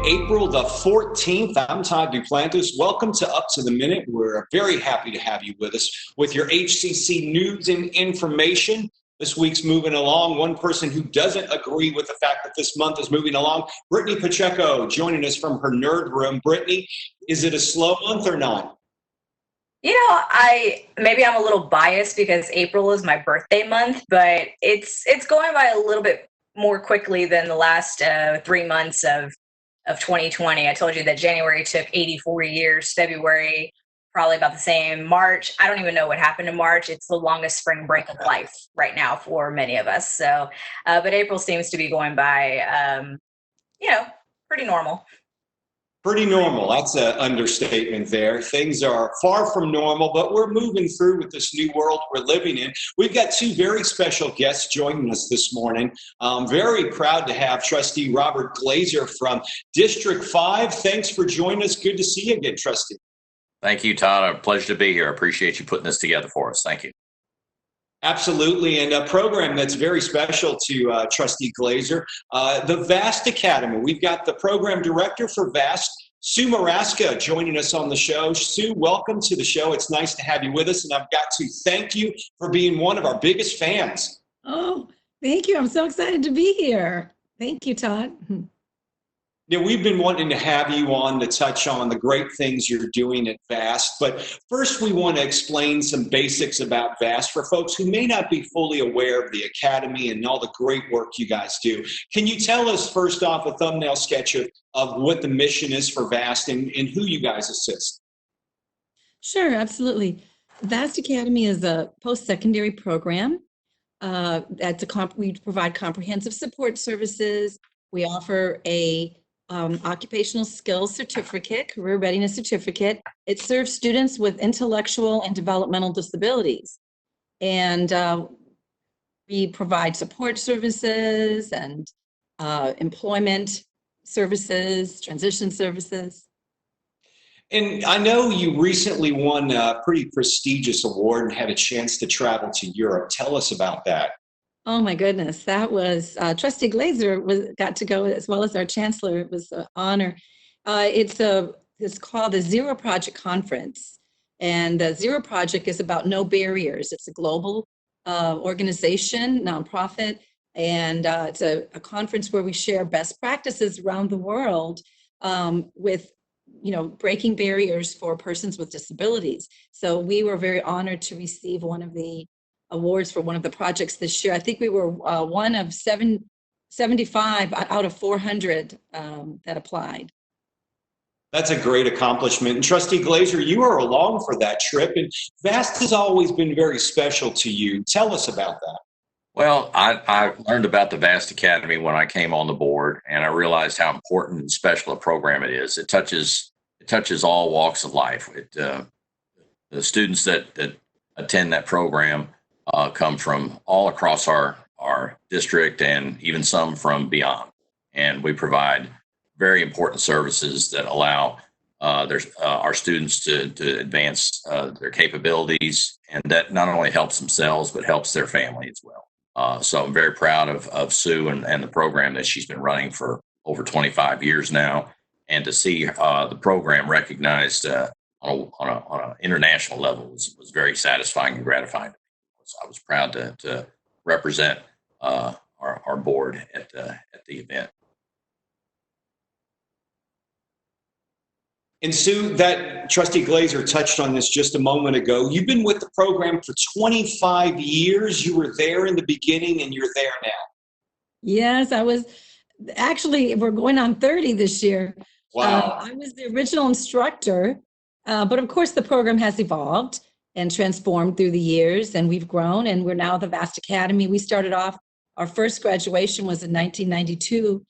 April the 14th. I'm Todd Duplantis. Welcome to Up to the Minute. We're very happy to have you with us with your HCC news and information. This week's moving along. One person who doesn't agree with the fact that this month is moving along, Brittany Pacheco, joining us from her nerd room. Brittany, is it a slow month or not? Maybe I'm a little biased because April is my birthday month, but it's going by a little bit more quickly than the last 3 months of 2020. I told you that January took 84 years, February probably about the same, March, I don't even know what happened in March. It's the longest spring break of life right now for many of us. So, but April seems to be going by, pretty normal. Pretty normal. That's an understatement there. Things are far from normal, but we're moving through with this new world we're living in. We've got two very special guests joining us this morning. I'm very proud to have Trustee Robert Glaser from District 5. Thanks for joining us. Good to see you again, Trustee. Thank you, Todd. A pleasure to be here. I appreciate you putting this together for us. Thank you. Absolutely, and a program that's very special to Trustee Glaser, the VAST Academy. We've got the program director for VAST, Sue Moraska, joining us on the show. Sue, welcome to the show. It's nice to have you with us, and I've got to thank you for being one of our biggest fans. Oh, thank you. I'm so excited to be here. Thank you, Todd. Yeah, we've been wanting to have you on to touch on the great things you're doing at VAST, but first we want to explain some basics about VAST for folks who may not be fully aware of the Academy and all the great work you guys do. Can you tell us first off a thumbnail sketch of what the mission is for VAST and who you guys assist? Sure, absolutely. VAST Academy is a post-secondary program. We provide comprehensive support services. We offer a occupational skills certificate, career readiness certificate. It serves students with intellectual and developmental disabilities. And we provide support services and employment services, transition services. And I know you recently won a pretty prestigious award and had a chance to travel to Europe. Tell us about that. Oh my goodness, that was Trustee Glaser got to go as well as our chancellor. It was an honor. It's called the Zero Project Conference, and the Zero Project is about no barriers. It's a global organization, nonprofit, and it's a conference where we share best practices around the world with breaking barriers for persons with disabilities. So we were very honored to receive one of the awards for one of the projects this year. I think we were one of 75 out of 400 that applied. That's a great accomplishment. And Trustee Glaser, you are along for that trip, and VAST has always been very special to you. Tell us about that. Well, I learned about the VAST Academy when I came on the board, and I realized how important and special a program it is. It touches all walks of life. The students that attend that program come from all across our district and even some from beyond. And we provide very important services that allow our students to advance their capabilities, and that not only helps themselves, but helps their family as well. So I'm very proud of Sue and the program that she's been running for over 25 years now. And to see the program recognized on an international level was very satisfying and gratifying. So I was proud to represent our board at the event. And Sue, that Trustee Glaser touched on this just a moment ago. You've been with the program for 25 years. You were there in the beginning and you're there now. Yes, I was. Actually, we're going on 30 this year. Wow. I was the original instructor, but of course the program has evolved and transformed through the years, and we've grown, and we're now the VAST Academy. We started off, our first graduation was in 1992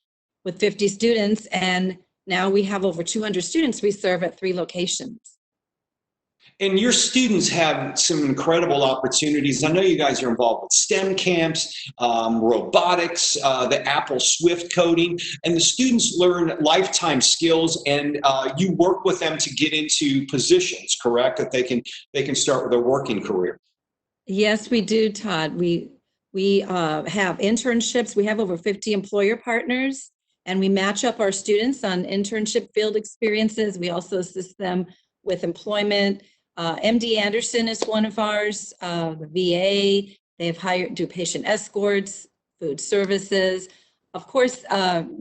with 50 students, and now we have over 200 students we serve at 3 locations. And your students have some incredible opportunities. I know you guys are involved with STEM camps, robotics, the Apple Swift coding, and the students learn lifetime skills, and you work with them to get into positions, correct? That they can start with their working career. Yes, we do, Todd. We have internships. We have over 50 employer partners, and we match up our students on internship field experiences. We also assist them with employment. MD Anderson is one of ours, the VA. They've do patient escorts, food services. Of course,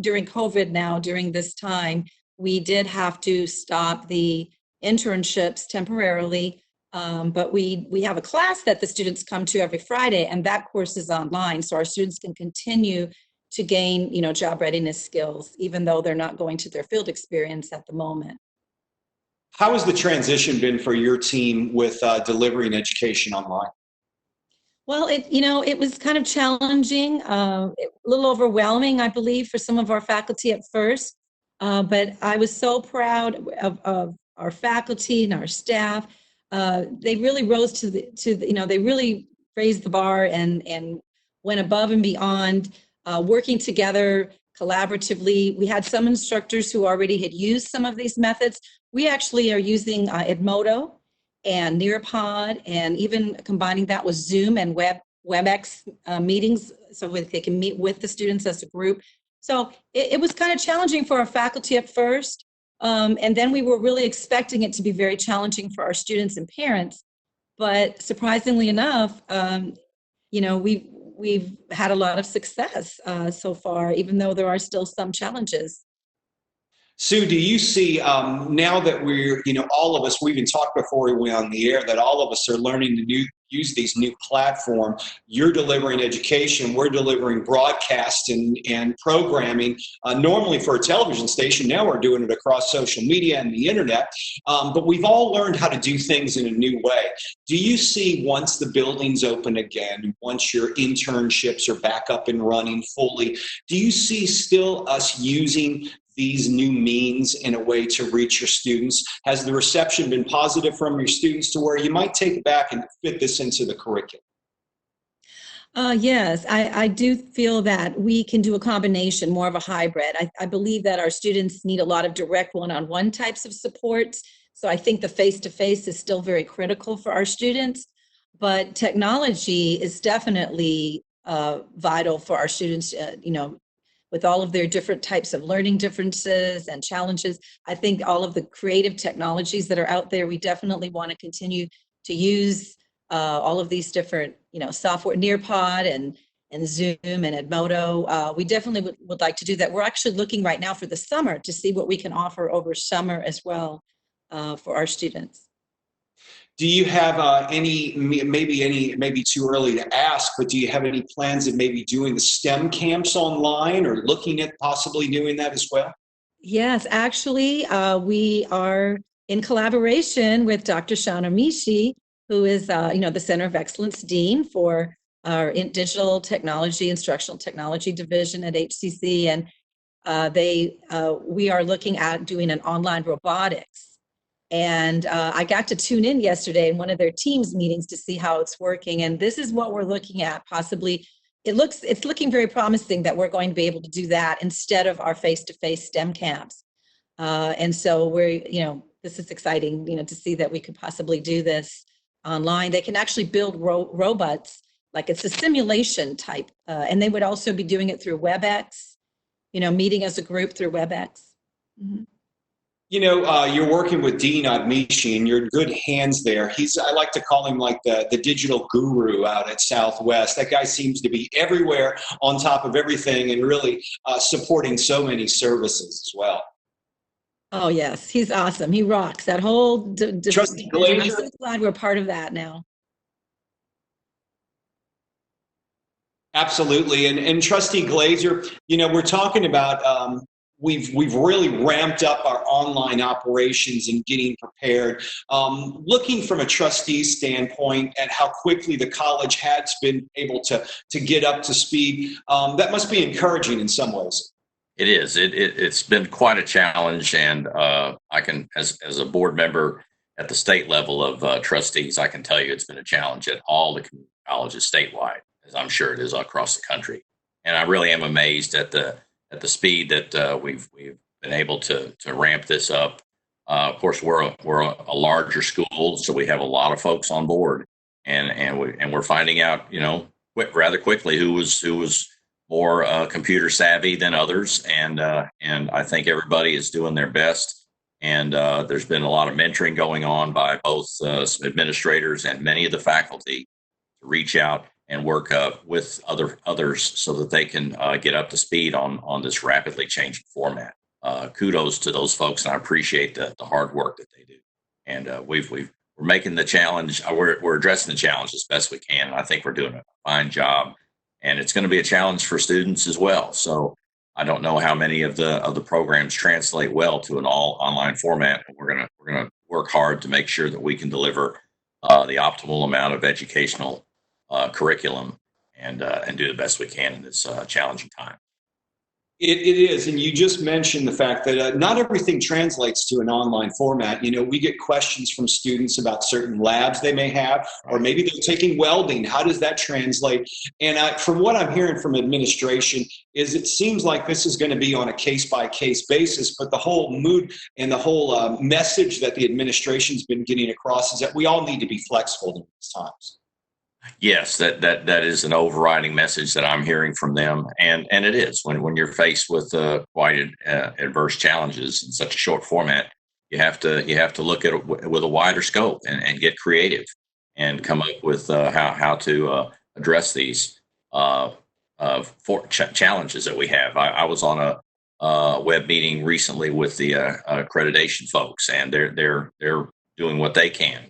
during COVID now, during this time, we did have to stop the internships temporarily, but we have a class that the students come to every Friday, and that course is online, so our students can continue to gain, job readiness skills, even though they're not going to their field experience at the moment. How has the transition been for your team with delivering education online? Well, it was kind of challenging, a little overwhelming, I believe, for some of our faculty at first. But I was so proud of our faculty and our staff. They really rose they really raised the bar and went above and beyond, working together collaboratively. We had some instructors who already had used some of these methods. We actually are using Edmodo and Nearpod, and even combining that with Zoom and WebEx meetings, so they can meet with the students as a group. So it was kind of challenging for our faculty at first, and then we were really expecting it to be very challenging for our students and parents. But surprisingly enough, we've had a lot of success so far, even though there are still some challenges. Sue, do you see now that we're, all of us, we even talked before we went on the air, that all of us are learning to use these new platforms. You're delivering education, we're delivering broadcast and programming. Normally for a television station, now we're doing it across social media and the internet. But we've all learned how to do things in a new way. Do you see, once the buildings open again, once your internships are back up and running fully, do you see still us using these new means in a way to reach your students? Has the reception been positive from your students to where you might take it back and fit this into the curriculum? Yes, I do feel that we can do a combination, more of a hybrid. I believe that our students need a lot of direct one-on-one types of supports. So I think the face-to-face is still very critical for our students, but technology is definitely vital for our students, with all of their different types of learning differences and challenges. I think all of the creative technologies that are out there, we definitely want to continue to use all of these different, software, Nearpod and Zoom and Edmodo. We definitely would like to do that. We're actually looking right now for the summer to see what we can offer over summer as well for our students. Do you have maybe too early to ask, but do you have any plans of maybe doing the STEM camps online or looking at possibly doing that as well? Yes, actually, we are in collaboration with Dr. Shauna Mishi, who is, the Center of Excellence Dean for our Digital Technology, Instructional Technology Division at HCC, and we are looking at doing an online robotics. And I got to tune in yesterday in one of their teams meetings to see how it's working. And this is what we're looking at. Possibly, it's looking very promising that we're going to be able to do that instead of our face-to-face STEM camps. And so this is exciting, to see that we could possibly do this online. They can actually build robots, like it's a simulation type. And they would also be doing it through WebEx, meeting as a group through WebEx. Mm-hmm. You're working with Dean Admishi, and you're in good hands there. I like to call him like the digital guru out at Southwest. That guy seems to be everywhere, on top of everything, and really supporting so many services as well. Oh, yes. He's awesome. He rocks that whole Trustee Glaser. I'm so glad we're part of that now. Absolutely. And Trustee Glaser, we're talking about we've really ramped up our online operations and getting prepared. Looking from a trustee standpoint at how quickly the college has been able to get up to speed, that must be encouraging in some ways. It is. It's been quite a challenge, and I can, as a board member at the state level of trustees, I can tell you it's been a challenge at all the community colleges statewide, as I'm sure it is across the country. And I really am amazed at the speed that we've been able to ramp this up. Of course, we're a larger school, so we have a lot of folks on board, and we're finding out, rather quickly who was more computer savvy than others, and I think everybody is doing their best. And there's been a lot of mentoring going on by both some administrators and many of the faculty to reach out and work with others so that they can get up to speed on this rapidly changing format. Kudos to those folks, and I appreciate the hard work that they do. And we're making the challenge. We're addressing the challenge as best we can. And I think we're doing a fine job. And it's going to be a challenge for students as well. So I don't know how many of the programs translate well to an all online format. We're gonna work hard to make sure that we can deliver the optimal amount of educational curriculum and do the best we can in this challenging time. It is, and you just mentioned the fact that not everything translates to an online format. You know, we get questions from students about certain labs they may have, or maybe they're taking welding. How does that translate? And from what I'm hearing from administration is it seems like this is going to be on a case-by-case basis, but the whole mood and the whole message that the administration's been getting across is that we all need to be flexible in these times. Yes, that is an overriding message that I'm hearing from them, and it is when you're faced with quite adverse challenges in such a short format, you have to look at it with a wider scope and get creative and come up with how to address these challenges that we have. I was on a web meeting recently with the accreditation folks, and they're doing what they can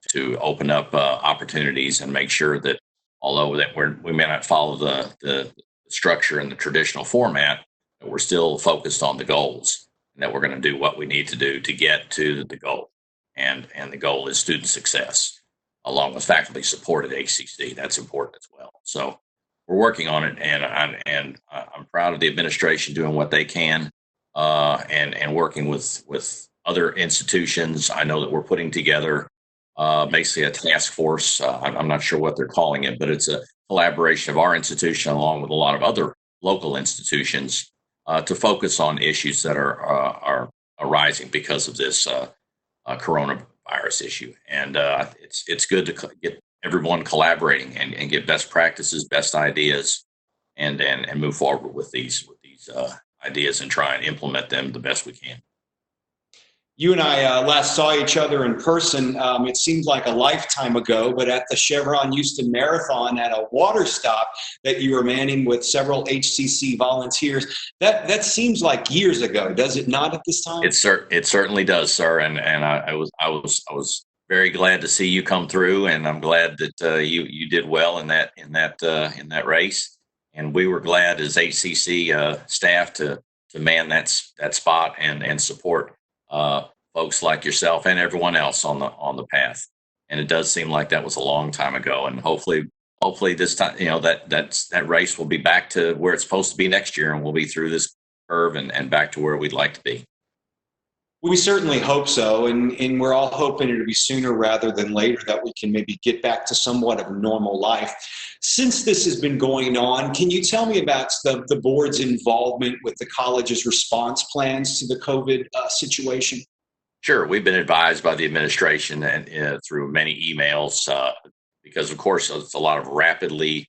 to open up opportunities and make sure that although that we may not follow the structure in the traditional format, that we're still focused on the goals and that we're going to do what we need to do to get to the goal. And the goal is student success, along with faculty support at HCC. That's important as well. So we're working on it, and I'm proud of the administration doing what they can and working with other institutions. I know that we're putting together basically a task force. I'm not sure what they're calling it, but it's a collaboration of our institution along with a lot of other local institutions to focus on issues that are arising because of this coronavirus issue. And it's good to get everyone collaborating and get best practices, best ideas, and move forward with these ideas and try and implement them the best we can. You and I last saw each other in person. It seems like a lifetime ago, but at the Chevron Houston Marathon at a water stop that you were manning with several HCC volunteers. That seems like years ago, does it not? At this time, it certainly does, sir. And I was very glad to see you come through, and I'm glad that you did well in that race. And we were glad as HCC staff to man that spot and support folks like yourself and everyone else on the path. And it does seem like that was a long time ago. And hopefully this time, that race will be back to where it's supposed to be next year, and we'll be through this curve and back to where we'd like to be. We certainly hope so, and we're all hoping it'll be sooner rather than later that we can maybe get back to somewhat of normal life. Since this has been going on, can you tell me about the board's involvement with the college's response plans to the COVID situation? Sure. We've been advised by the administration and through many emails because, of course, it's a lot of rapidly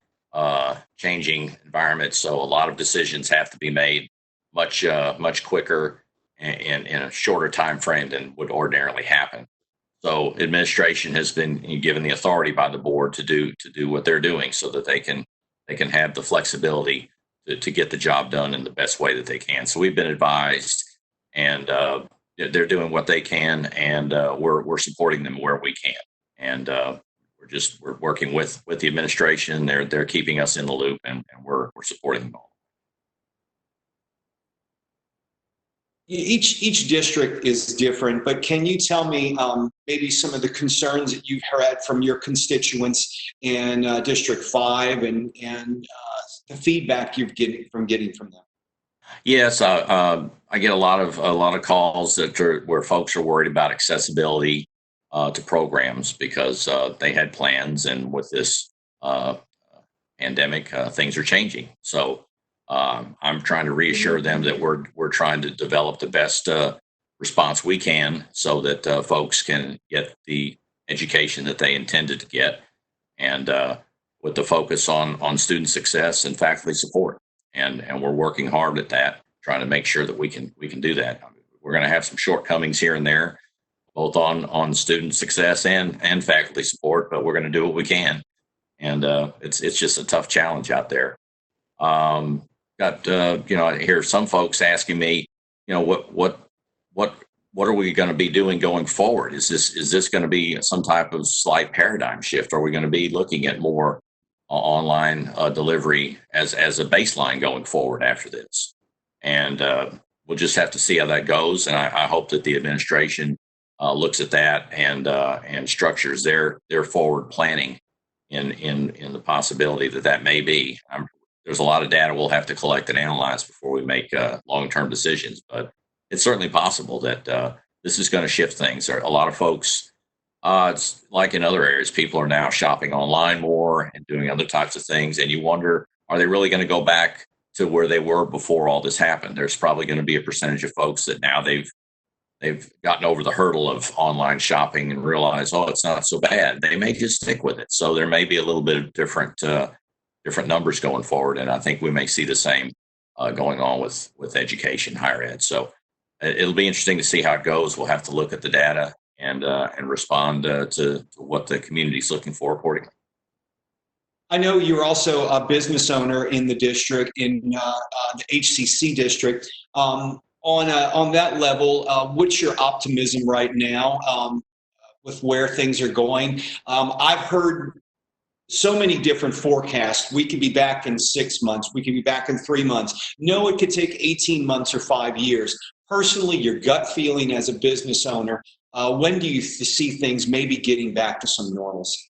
changing environments, so a lot of decisions have to be made much quicker in a shorter time frame than would ordinarily happen. So administration has been given the authority by the board to do what they're doing so that they can have the flexibility to get the job done in the best way that they can. So we've been advised, and they're doing what they can, and we're supporting them where we can. And we're working with the administration. They're keeping us in the loop, and we're supporting them all. Each district is different, but can you tell me maybe some of the concerns that you've had from your constituents in District 5 and the feedback you've getting from them? Yes, I get a lot of calls where folks are worried about accessibility to programs because they had plans, and with this pandemic, things are changing. So I'm trying to reassure them that we're trying to develop the best response we can so that folks can get the education that they intended to get, and with the focus on student success and faculty support. and we're working hard at that, trying to make sure that we can do that. We're going to have some shortcomings here and there, both on student success and faculty support, but we're going to do what we can. And it's just a tough challenge out there. I hear some folks asking me, what are we going to be doing going forward? Is this going to be some type of slight paradigm shift? Are we going to be looking at more online delivery as a baseline going forward after this? And we'll just have to see how that goes. And I hope that the administration looks at that and structures their forward planning in the possibility that may be. There's a lot of data we'll have to collect and analyze before we make long-term decisions, but it's certainly possible that this is going to shift things. There are a lot of folks, it's like in other areas, people are now shopping online more and doing other types of things, and you wonder, are they really going to go back to where they were before all this happened? There's probably going to be a percentage of folks that now they've gotten over the hurdle of online shopping and realize, oh, it's not so bad. They may just stick with it. So there may be a little bit of different numbers going forward, and I think we may see the same going on with education, higher ed. So it'll be interesting to see how it goes. We'll have to look at the data and respond to what the community is looking for accordingly. I know you're also a business owner in the district, in the HCC district. On that level, what's your optimism right now with where things are going? I've heard so many different forecasts. We could be back in 6 months. We could be back in 3 months. No, it could take 18 months or 5 years. Personally, your gut feeling as a business owner, when do you see things maybe getting back to some normalcy?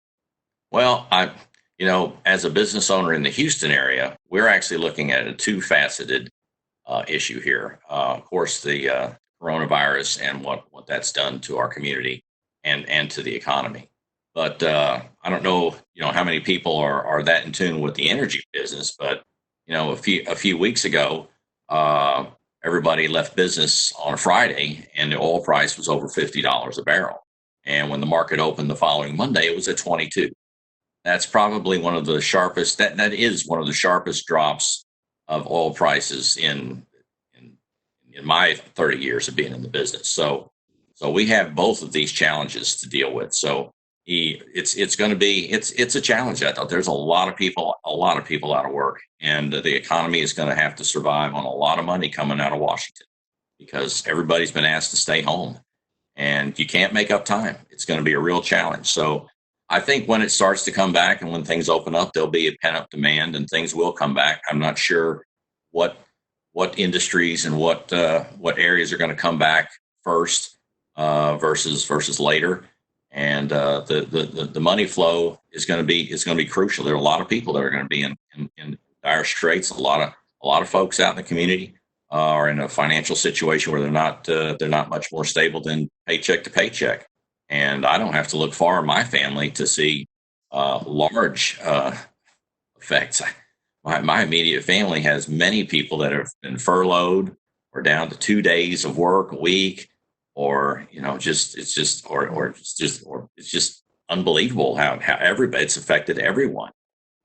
Well, as a business owner in the Houston area, we're actually looking at a two-faceted issue here. Of course, the coronavirus and what that's done to our community and to the economy. But I don't know, how many people are that in tune with the energy business. But a few weeks ago, everybody left business on a Friday, and the oil price was over $50 a barrel. And when the market opened the following Monday, it was at 22. That's probably one of the sharpest. That is one of the sharpest drops of oil prices in my 30 years of being in the business. So we have both of these challenges to deal with. So it's going to be it's a challenge. I thought there's a lot of people out of work, and the economy is going to have to survive on a lot of money coming out of Washington because everybody's been asked to stay home, and you can't make up time. It's going to be a real challenge. So I think when it starts to come back and when things open up, there'll be a pent-up demand and things will come back. I'm not sure what industries and what areas are going to come back first versus later. And the money flow is going to be crucial. There are a lot of people that are going to be in dire straits. A lot of folks out in the community are in a financial situation where they're not much more stable than paycheck to paycheck. And I don't have to look far in my family to see large effects. My immediate family has many people that have been furloughed or down to 2 days of work a week, or it's just unbelievable how everybody, it's affected everyone.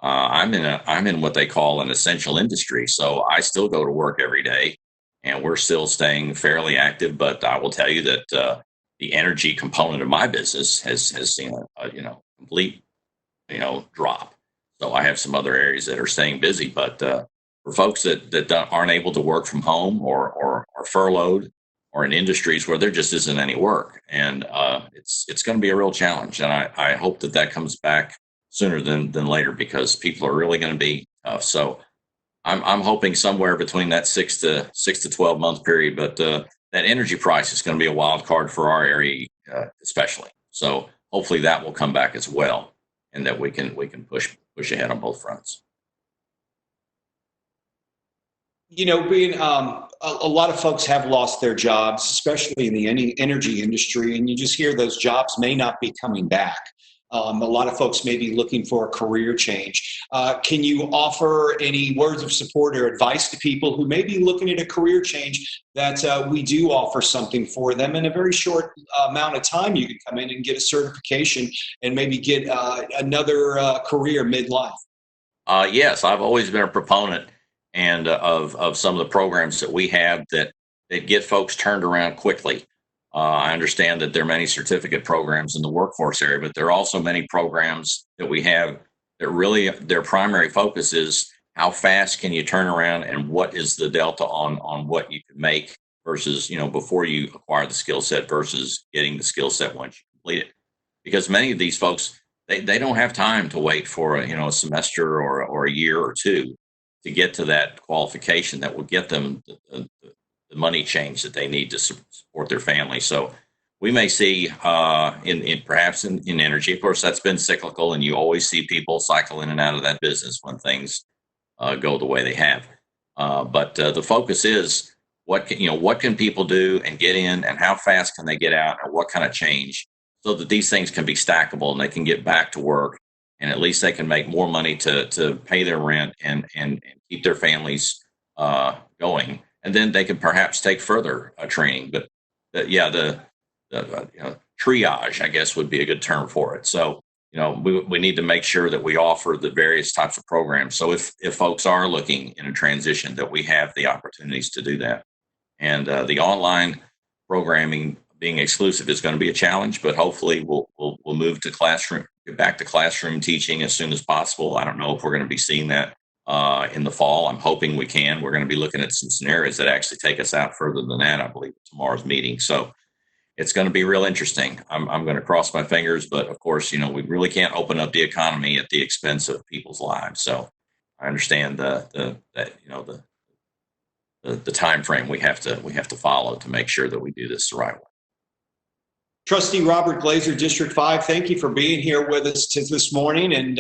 I'm in what they call an essential industry, so I still go to work every day, and we're still staying fairly active. But I will tell you that the energy component of my business has seen a complete drop. So I have some other areas that are staying busy, but for folks that aren't able to work from home or are furloughed or in industries where there just isn't any work, and it's going to be a real challenge. And I hope that comes back sooner than later because people are really going to be tough. So I'm hoping somewhere between that 6 to 12 month period, but that energy price is going to be a wild card for our area, especially. So hopefully that will come back as well, and that we can push ahead on both fronts. Being a lot of folks have lost their jobs, especially in the energy industry, and you just hear those jobs may not be coming back. A lot of folks may be looking for a career change. Can you offer any words of support or advice to people who may be looking at a career change that we do offer something for them in a very short amount of time? You can come in and get a certification and maybe get another career midlife. Yes, I've always been a proponent and of some of the programs that we have that get folks turned around quickly. I understand that there are many certificate programs in the workforce area, but there are also many programs that we have that really their primary focus is how fast can you turn around and what is the delta on what you can make versus, before you acquire the skill set versus getting the skill set once you complete it. Because many of these folks, they don't have time to wait for a semester or a year or two to get to that qualification that will get them the money change that they need to support their family. So we may see perhaps in energy, of course, that's been cyclical, and you always see people cycle in and out of that business when things go the way they have. But the focus is what can people do and get in, and how fast can they get out, and what kind of change, so that these things can be stackable and they can get back to work, and at least they can make more money to pay their rent and keep their families going. And then they can perhaps take further training. But the triage, I guess, would be a good term for it. So, we need to make sure that we offer the various types of programs. So if folks are looking in a transition, that we have the opportunities to do that. And the online programming being exclusive is going to be a challenge, but hopefully we'll move to get back to classroom teaching as soon as possible. I don't know if we're going to be seeing that in the fall. I'm hoping we can. We're going to be looking at some scenarios that actually take us out further than that, I believe, at tomorrow's meeting. So it's going to be real interesting. I'm going to cross my fingers, but of course, we really can't open up the economy at the expense of people's lives. So I understand the time frame we have to follow to make sure that we do this the right way. Trustee Robert Glaser, District 5, thank you for being here with us this morning and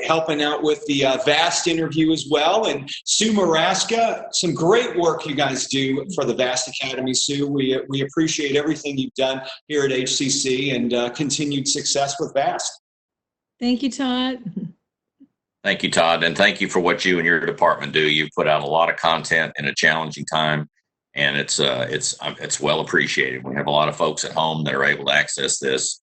helping out with the VAST interview as well. And Sue Moraska, some great work you guys do for the VAST Academy, Sue. We appreciate everything you've done here at HCC, and continued success with VAST. Thank you, Todd. Thank you, Todd, and thank you for what you and your department do. You put out a lot of content in a challenging time, and it's well appreciated. We have a lot of folks at home that are able to access this,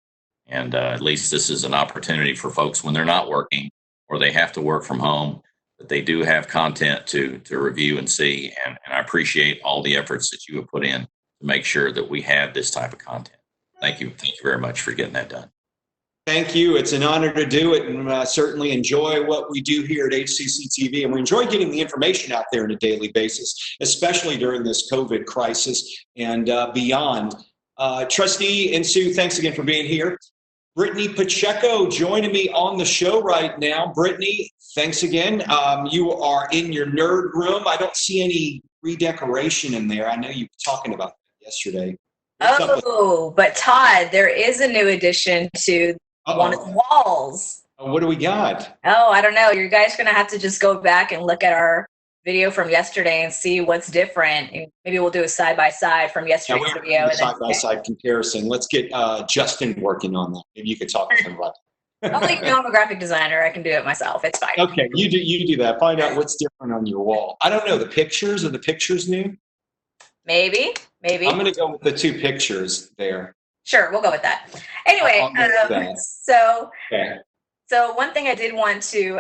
and at least this is an opportunity for folks when they're not working or they have to work from home, that they do have content to review and see. And I appreciate all the efforts that you have put in to make sure that we have this type of content. Thank you very much for getting that done. Thank you. It's an honor to do it, and certainly enjoy what we do here at HCCTV. And we enjoy getting the information out there on a daily basis, especially during this COVID crisis and beyond. Trustee and Sue, thanks again for being here. Brittany Pacheco joining me on the show right now. Brittany, thanks again. You are in your nerd room. I don't see any redecoration in there. I know you were talking about that yesterday. But Todd, there is a new addition to one of the walls. What do we got? Oh, I don't know. You guys are going to have to just go back and look at our video from yesterday and see what's different. And maybe we'll do a side-by-side from yesterday's video. Side-by-side comparison. Let's get Justin working on that. Maybe you could talk to him about that. I'm a graphic designer. I can do it myself. It's fine. Okay, you do that. Find out what's different on your wall. I don't know. The pictures? Are the pictures new? Maybe. I'm going to go with the two pictures there. Sure, we'll go with that. Anyway, so one thing I did want to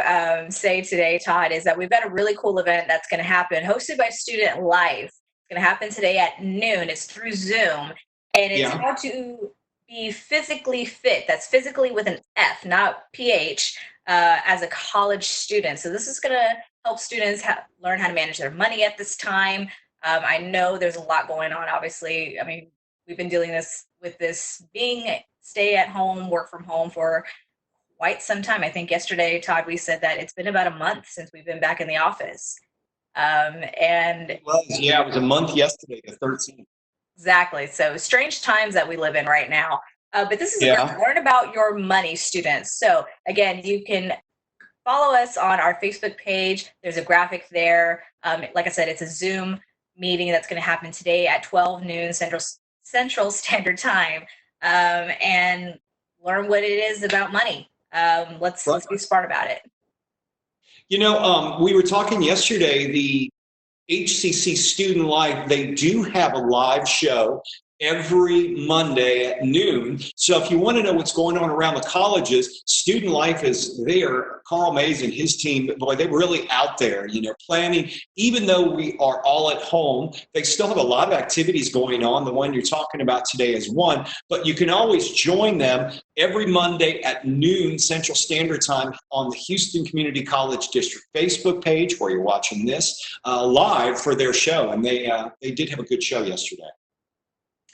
say today, Todd, is that we've got a really cool event that's going to happen, hosted by Student Life. It's going to happen today at noon. It's through Zoom, and it's how to be physically fit. That's physically with an F, not PH, as a college student. So this is going to help students learn how to manage their money at this time. I know there's a lot going on, obviously. I mean, we've been dealing with this being stay at home, work from home for quite some time. I think yesterday, Todd, we said that it's been about a month since we've been back in the office. It was a month yesterday, the 13th. Exactly. So strange times that we live in right now. But this is learn about your money, students. So again, you can follow us on our Facebook page. There's a graphic there. Like I said, it's a Zoom meeting that's going to happen today at 12 noon Central Standard Time, and learn what it is about money. Let's be smart about it. We were talking yesterday, the HCC Student Life, they do have a live show, every Monday at noon. So if you want to know what's going on around the colleges, Student Life is there. Carl Mays and his team, boy, they're really out there, planning. Even though we are all at home, they still have a lot of activities going on. The one you're talking about today is one, but you can always join them every Monday at noon Central Standard Time on the Houston Community College District Facebook page, where you're watching this live for their show. And they did have a good show yesterday.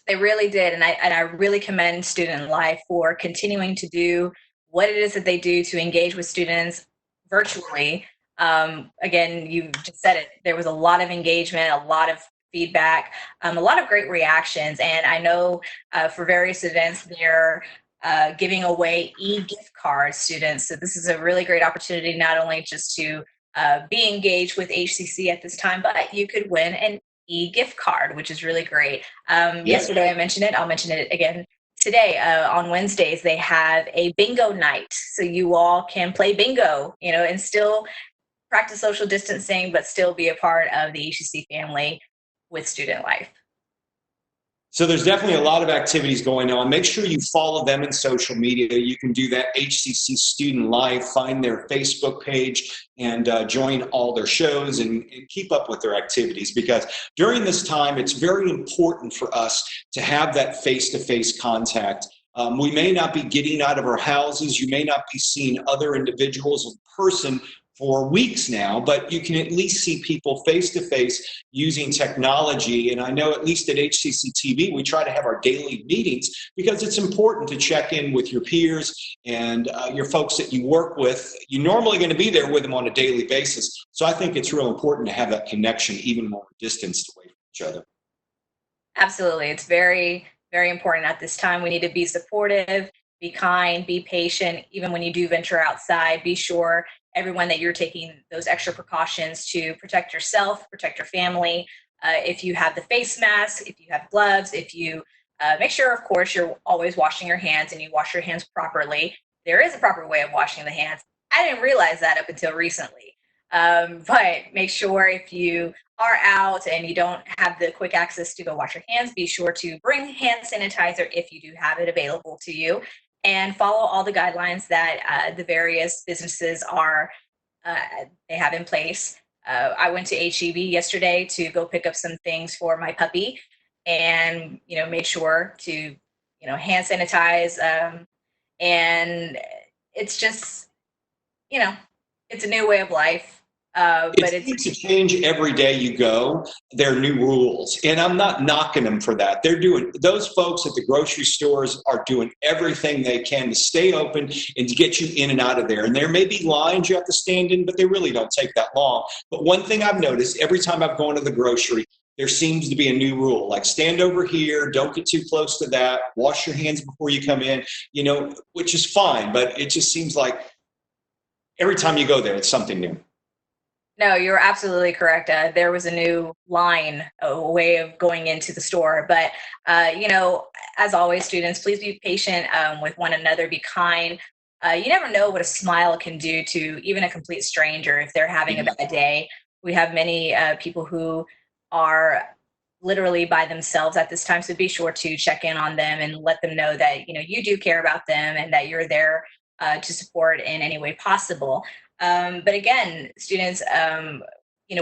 They really did, and I really commend Student Life for continuing to do what it is that they do to engage with students virtually. Again, you just said it. There was a lot of engagement, a lot of feedback, a lot of great reactions, and I know for various events they're giving away e-gift cards to students. So this is a really great opportunity, not only just to be engaged with HCC at this time, but you could win an e-gift card, which is really great. Yesterday I mentioned it. I'll mention it again today. On Wednesdays, they have a bingo night. So you all can play bingo, and still practice social distancing, but still be a part of the HCC family with Student Life. So there's definitely a lot of activities going on. Make sure you follow them in social media. You can do that, HCC Student Life, find their Facebook page and join all their shows and keep up with their activities, because during this time, it's very important for us to have that face-to-face contact. We may not be getting out of our houses. You may not be seeing other individuals in person for weeks now, but you can at least see people face-to-face using technology. And I know at least at HCCTV, we try to have our daily meetings because it's important to check in with your peers and your folks that you work with. You're normally going to be there with them on a daily basis. So I think it's real important to have that connection even when we're distanced away from each other. Absolutely. It's very, very important at this time. We need to be supportive, be kind, be patient. Even when you do venture outside, be sure everyone that you're taking those extra precautions to protect yourself, protect your family. If you have the face mask, if you have gloves, if you make sure, of course, you're always washing your hands and you wash your hands properly. There is a proper way of washing the hands. I didn't realize that up until recently. But make sure if you are out and you don't have the quick access to go wash your hands, be sure to bring hand sanitizer if you do have it available to you, and follow all the guidelines that the various businesses they have in place. I went to HEB yesterday to go pick up some things for my puppy, and made sure to hand sanitize. And it's just it's a new way of life. But it seems to change every day you go. There are new rules, and I'm not knocking them for that. Those folks at the grocery stores are doing everything they can to stay open and to get you in and out of there. And there may be lines you have to stand in, but they really don't take that long. But one thing I've noticed every time I've gone to the grocery, there seems to be a new rule, like stand over here, don't get too close to that, wash your hands before you come in, which is fine. But it just seems like every time you go there, it's something new. No, you're absolutely correct. There was a new line, a way of going into the store. But, as always, students, please be patient with one another. Be kind. You never know what a smile can do to even a complete stranger if they're having a bad day. We have many people who are literally by themselves at this time. So be sure to check in on them and let them know that, you do care about them and that you're there to support in any way possible. But again, students,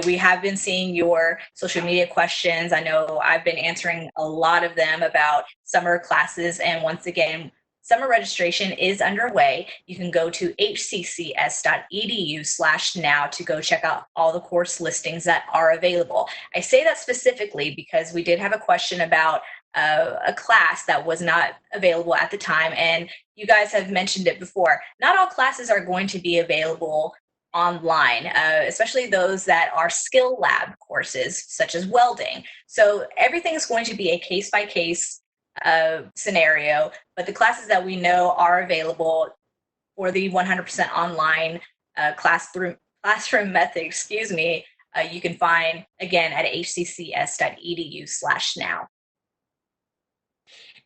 we have been seeing your social media questions. I know I've been answering a lot of them about summer classes. And once again, summer registration is underway. You can go to hccs.edu/now to go check out all the course listings that are available. I say that specifically because we did have a question about a class that was not available at the time, and you guys have mentioned it before. Not all classes are going to be available online, especially those that are skill lab courses such as welding. So everything is going to be a case-by-case scenario, but the classes that we know are available for the 100% online classroom method, you can find again at hccs.edu/now.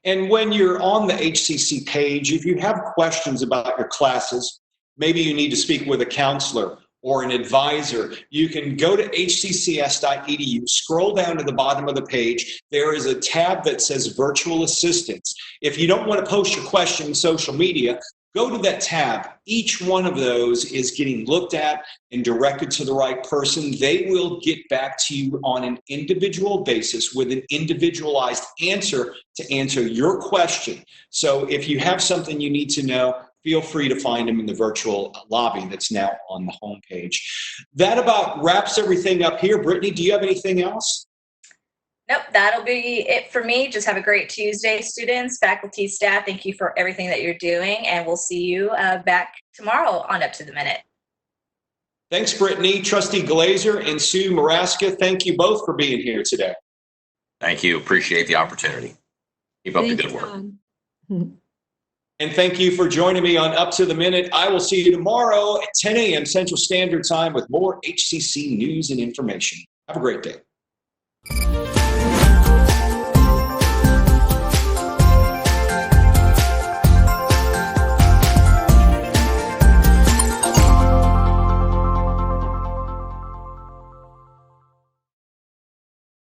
And when you're on the HCC page, if you have questions about your classes, maybe you need to speak with a counselor, or an advisor, you can go to hccs.edu, scroll down to the bottom of the page. There is a tab that says virtual assistants. If you don't want to post your question in social media, go to that tab. Each one of those is getting looked at and directed to the right person. They will get back to you on an individual basis with an individualized answer to answer your question. So if you have something you need to know, feel free to find them in the virtual lobby that's now on the homepage. That about wraps everything up here. Brittany, do you have anything else? Nope, that'll be it for me. Just have a great Tuesday, students, faculty, staff. Thank you for everything that you're doing, and we'll see you back tomorrow on Up to the Minute. Thanks, Brittany. Trustee Glaser and Sue Moraska, thank you both for being here today. Thank you. Appreciate the opportunity. Keep up the good work. And thank you for joining me on Up to the Minute. I will see you tomorrow at 10 a.m. Central Standard Time with more HCC news and information. Have a great day.